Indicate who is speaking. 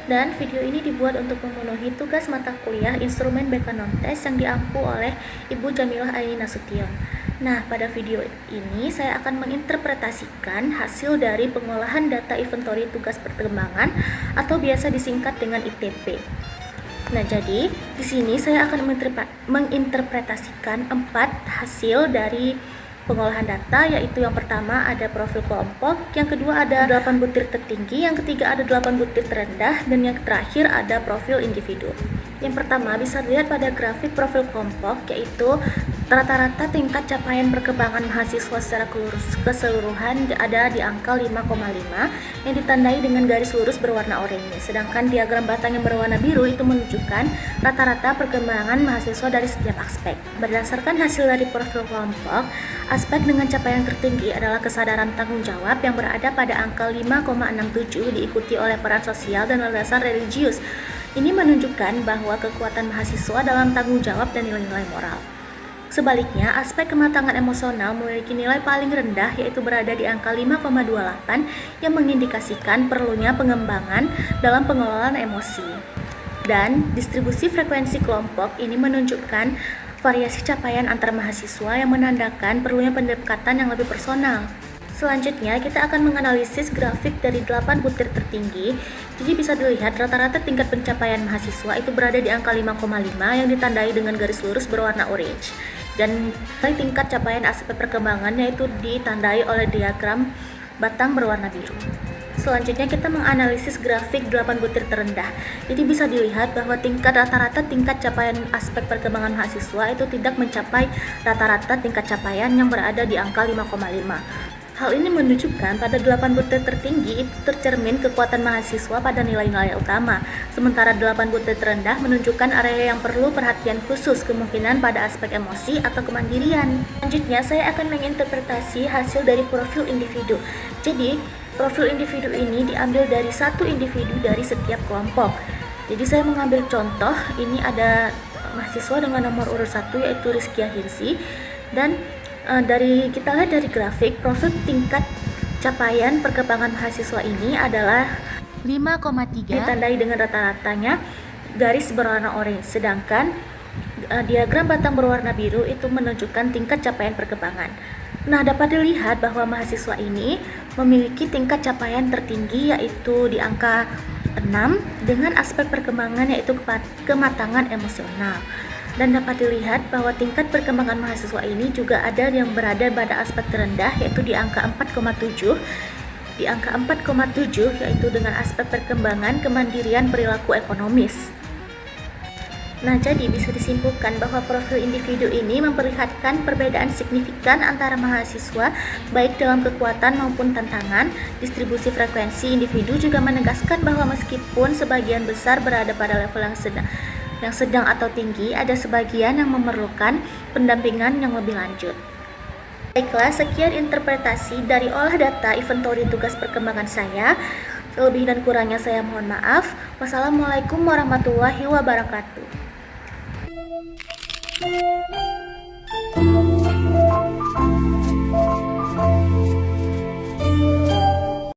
Speaker 1: dan video ini dibuat untuk memenuhi tugas mata kuliah Instrumen BK Non-Tes yang diampu oleh Ibu Jamilah Aini Nasution. Nah, pada video ini saya akan menginterpretasikan hasil dari pengolahan data inventory tugas perkembangan atau biasa disingkat dengan ITP. Nah, jadi di sini saya akan menginterpretasikan 4 hasil dari pengolahan data, yaitu yang pertama ada profil kelompok, yang kedua ada 8 butir tertinggi, yang ketiga ada 8 butir terendah, dan yang terakhir ada profil individu. Yang pertama bisa dilihat pada grafik profil kelompok, yaitu rata-rata tingkat capaian perkembangan mahasiswa secara keseluruhan ada di angka 5,5 yang ditandai dengan garis lurus berwarna oranye. Sedangkan diagram batang yang berwarna biru itu menunjukkan rata-rata perkembangan mahasiswa dari setiap aspek. Berdasarkan hasil dari profil kelompok, aspek dengan capaian tertinggi adalah kesadaran tanggung jawab yang berada pada angka 5,67 diikuti oleh peran sosial dan landasan religius. Ini menunjukkan bahwa kekuatan mahasiswa dalam tanggung jawab dan nilai-nilai moral. Sebaliknya, aspek kematangan emosional memiliki nilai paling rendah, yaitu berada di angka 5,28 yang mengindikasikan perlunya pengembangan dalam pengelolaan emosi. Dan distribusi frekuensi kelompok ini menunjukkan variasi capaian antar mahasiswa yang menandakan perlunya pendekatan yang lebih personal. Selanjutnya, kita akan menganalisis grafik dari 8 butir tertinggi. Jadi bisa dilihat rata-rata tingkat pencapaian mahasiswa itu berada di angka 5,5 yang ditandai dengan garis lurus berwarna orange. Dan tingkat capaian aspek perkembangannya itu ditandai oleh diagram batang berwarna biru. Selanjutnya kita menganalisis grafik 8 butir terendah. Jadi bisa dilihat bahwa rata-rata tingkat capaian aspek perkembangan mahasiswa itu tidak mencapai rata-rata tingkat capaian yang berada di angka 5,5. Hal ini menunjukkan pada 8 butir tertinggi itu tercermin kekuatan mahasiswa pada nilai-nilai utama, sementara 8 butir terendah menunjukkan area yang perlu perhatian khusus, kemungkinan pada aspek emosi atau kemandirian. Selanjutnya, saya akan menginterpretasi hasil dari profil individu. Jadi, profil individu ini diambil dari satu individu dari setiap kelompok. Jadi, saya mengambil contoh, ini ada mahasiswa dengan nomor urut 1 yaitu Rizkia Hirsi, dan kita lihat dari grafik profil tingkat capaian perkembangan mahasiswa ini adalah 5,3 ditandai dengan rata-ratanya garis berwarna oranye, sedangkan diagram batang berwarna biru itu menunjukkan tingkat capaian perkembangan. Nah, dapat dilihat bahwa mahasiswa ini memiliki tingkat capaian tertinggi yaitu di angka 6 dengan aspek perkembangan yaitu kematangan emosional. Dan dapat dilihat bahwa tingkat perkembangan mahasiswa ini juga ada yang berada pada aspek terendah yaitu di angka 4,7. Di angka 4,7 yaitu dengan aspek perkembangan kemandirian perilaku ekonomis. Nah, jadi bisa disimpulkan bahwa profil individu ini memperlihatkan perbedaan signifikan antara mahasiswa baik dalam kekuatan maupun tantangan. Distribusi frekuensi individu juga menegaskan bahwa meskipun sebagian besar berada pada level yang sedang atau tinggi, ada sebagian yang memerlukan pendampingan yang lebih lanjut. Baiklah, sekian interpretasi dari olah data inventory tugas perkembangan saya. Lebih dan kurangnya saya mohon maaf. Wassalamualaikum warahmatullahi wabarakatuh.